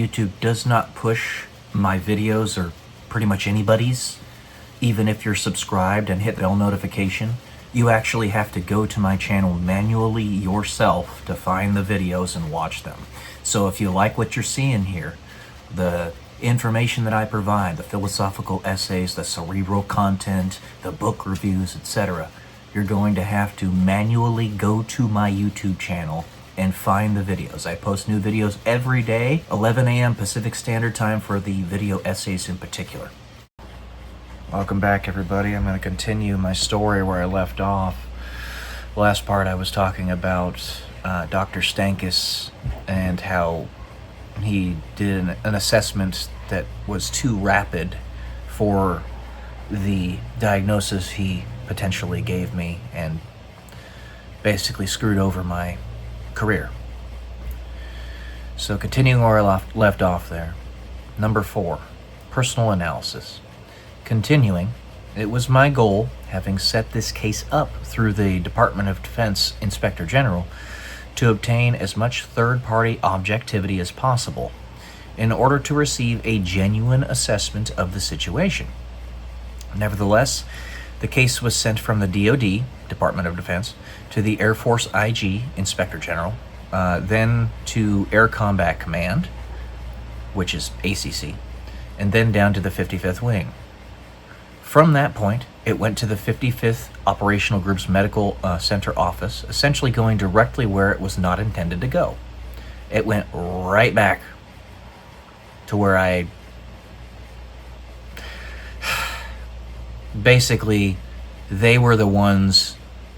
YouTube does not push my videos or pretty much anybody's, even if you're subscribed and hit the bell notification. You actually have to go to my channel manually yourself to find the videos and watch them. So if you like what you're seeing here, the information that I provide, the philosophical essays, the cerebral content, the book reviews, etc., you're going to have to manually go to my YouTube channel and find the videos. I post new videos every day, 11 a.m. Pacific Standard Time for the video essays in particular. Welcome back, everybody. I'm going to continue my story where I left off. Last part I was talking about Dr. Stankus and how he did an assessment that was too rapid for the diagnosis he potentially gave me and basically screwed over my career. So continuing where I left off there. Number 4, personal analysis. Continuing, it was my goal, having set this case up through the Department of Defense Inspector General, to obtain as much third-party objectivity as possible in order to receive a genuine assessment of the situation. Nevertheless, the case was sent from the DoD, Department of Defense, to the Air Force IG, Inspector General, then to Air Combat Command, which is ACC, and then down to the 55th Wing. From that point, it went to the 55th Operational Group's Medical Center office, essentially going directly where it was not intended to go. It went right back to where I... Basically, they were the ones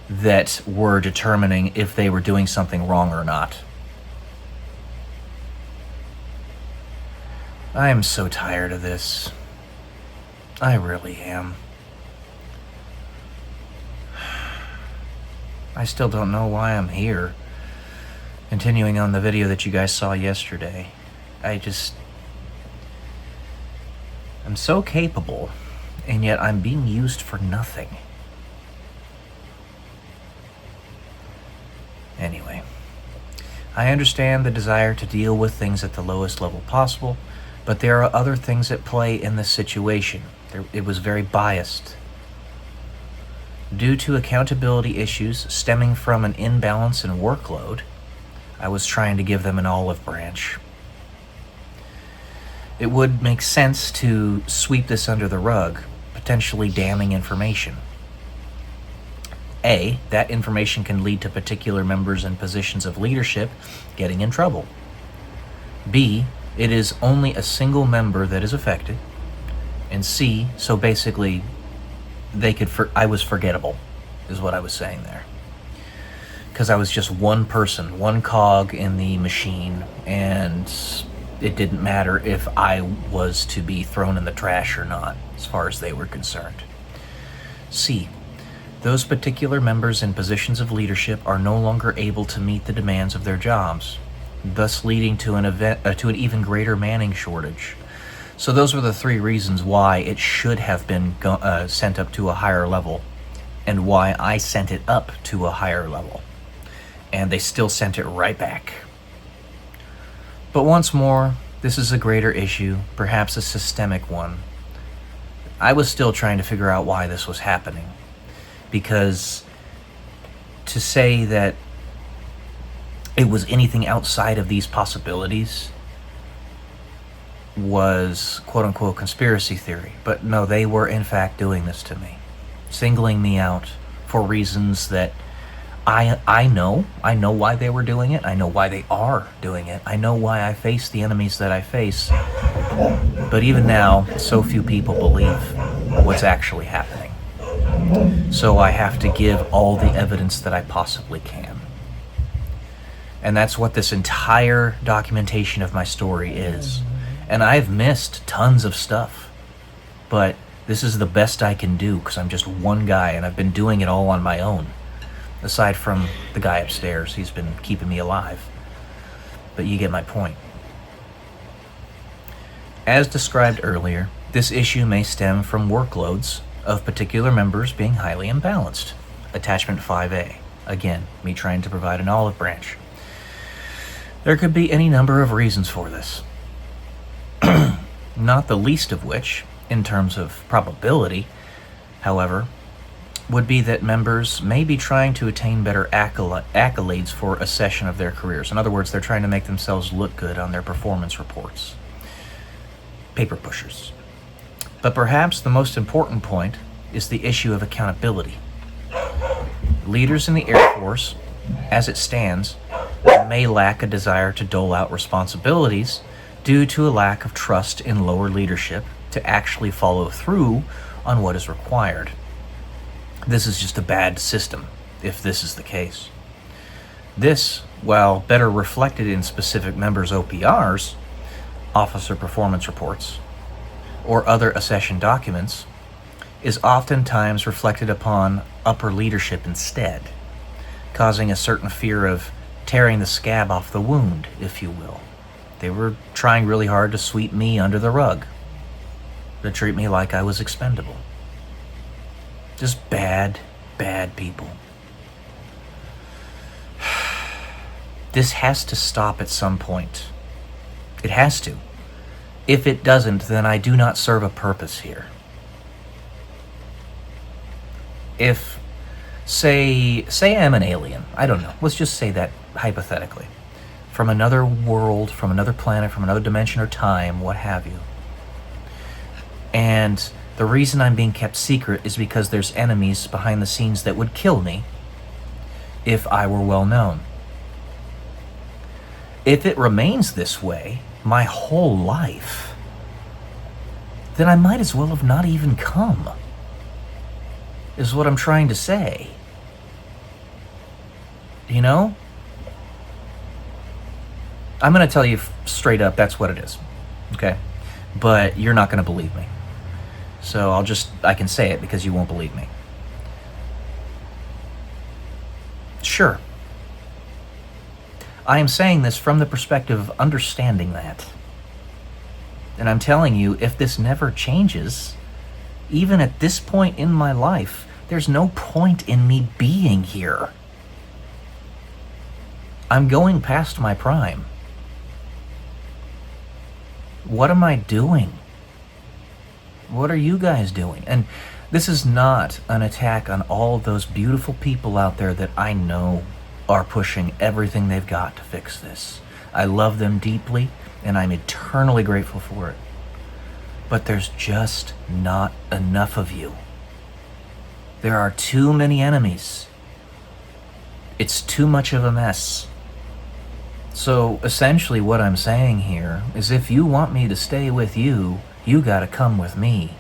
that were determining if they were doing something wrong or not. I am so tired of this. I really am. I still don't know why I'm here. Continuing on the video that you guys saw yesterday, I'm so capable, and yet I'm being used for nothing. Anyway, I understand the desire to deal with things at the lowest level possible, but there are other things at play in this situation. It was very biased. Due to accountability issues stemming from an imbalance in workload, I was trying to give them an olive branch. It would make sense to sweep this under the rug, potentially damning information. A, that information can lead to particular members in positions of leadership getting in trouble. B, it is only a single member that is affected. And C, so basically, I was forgettable, is what I was saying there. Because I was just one person, one cog in the machine, and it didn't matter if I was to be thrown in the trash or not, as far as they were concerned. C, those particular members in positions of leadership are no longer able to meet the demands of their jobs, thus leading to an even greater manning shortage. So those were the 3 reasons why it should have been sent up to a higher level, and why I sent it up to a higher level. And they still sent it right back. But once more, this is a greater issue, perhaps a systemic one. I was still trying to figure out why this was happening, because to say that it was anything outside of these possibilities was quote-unquote conspiracy theory. But no, they were in fact doing this to me, singling me out for reasons that I know why they were doing it. I know why they are doing it. I know why I face the enemies that I face. But even now, so few people believe what's actually happening. So I have to give all the evidence that I possibly can. And that's what this entire documentation of my story is. And I've missed tons of stuff, but this is the best I can do because I'm just one guy and I've been doing it all on my own. Aside from the guy upstairs, he's been keeping me alive. But you get my point. As described earlier, this issue may stem from workloads of particular members being highly imbalanced. Attachment 5A. Again, me trying to provide an olive branch. There could be any number of reasons for this. Not the least of which, in terms of probability, however, would be that members may be trying to attain better accolades for a session of their careers. In other words, they're trying to make themselves look good on their performance reports. Paper pushers. But perhaps the most important point is the issue of accountability. Leaders in the Air Force, as it stands, may lack a desire to dole out responsibilities due to a lack of trust in lower leadership to actually follow through on what is required. This is just a bad system, if this is the case. This, while better reflected in specific members' OPRs, officer performance reports, or other accession documents, is oftentimes reflected upon upper leadership instead, causing a certain fear of tearing the scab off the wound, if you will. They were trying really hard to sweep me under the rug, to treat me like I was expendable. Just bad, bad people. This has to stop at some point. It has to. If it doesn't, then I do not serve a purpose here. If, say I'm an alien, I don't know, let's just say that hypothetically, from another world, from another planet, from another dimension or time, what have you. And the reason I'm being kept secret is because there's enemies behind the scenes that would kill me if I were well known. If it remains this way my whole life, then I might as well have not even come, is what I'm trying to say. You know? I'm going to tell you straight up, that's what it is. Okay? But you're not going to believe me. So I can say it because you won't believe me. Sure. I am saying this from the perspective of understanding that. And I'm telling you, if this never changes, even at this point in my life, there's no point in me being here. I'm going past my prime. What am I doing? What are you guys doing? And this is not an attack on all those beautiful people out there that I know are pushing everything they've got to fix this. I love them deeply, and I'm eternally grateful for it. But there's just not enough of you. There are too many enemies. It's too much of a mess. So essentially what I'm saying here is if you want me to stay with you, you gotta come with me.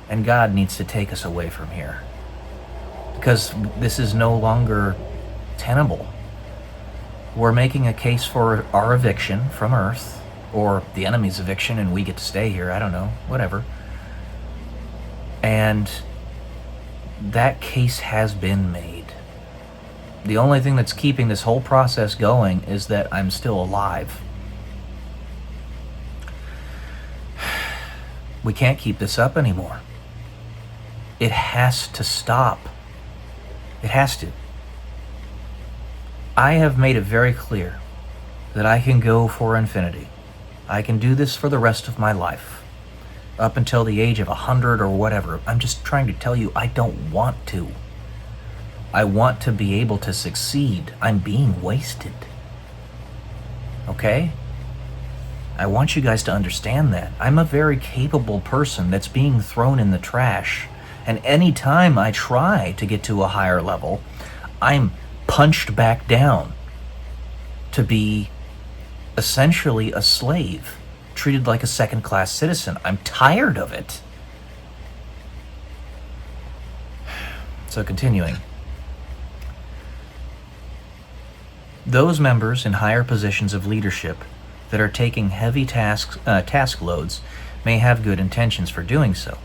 And God needs to take us away from here. Because this is no longer tenable. We're making a case for our eviction from Earth, or the enemy's eviction and we get to stay here, I don't know, whatever. And that case has been made. The only thing that's keeping this whole process going is that I'm still alive. We can't keep this up anymore. It has to stop. It has to. I have made it very clear that I can go for infinity. I can do this for the rest of my life, up until the age of 100 or whatever. I'm just trying to tell you I don't want to. I want to be able to succeed. I'm being wasted. Okay? I want you guys to understand that. I'm a very capable person that's being thrown in the trash. And any time I try to get to a higher level, I'm punched back down to be essentially a slave, treated like a second-class citizen. I'm tired of it. So continuing. Those members in higher positions of leadership that are taking heavy task loads may have good intentions for doing so,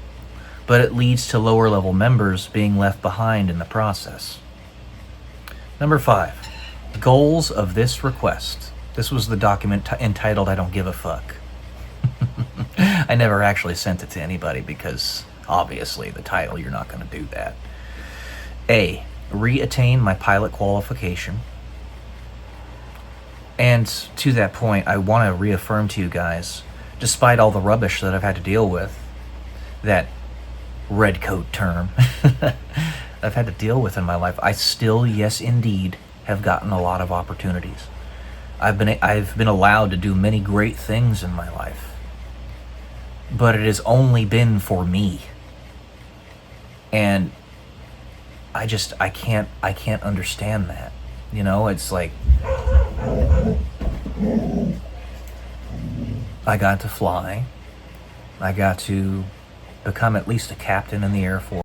but it leads to lower level members being left behind in the process. Number 5, goals of this request. This was the document entitled I Don't Give a Fuck. I never actually sent it to anybody because obviously the title, you're not going to do that. A, re-attain my pilot qualification. And to that point, I want to reaffirm to you guys despite all the rubbish that I've had to deal with, that red coat term I've had to deal with in my life, I still, yes indeed, have gotten a lot of opportunities. I've been allowed to do many great things in my life, but it has only been for me. And I can't understand that. You know, it's like I got to fly. I got to become at least a captain in the Air Force.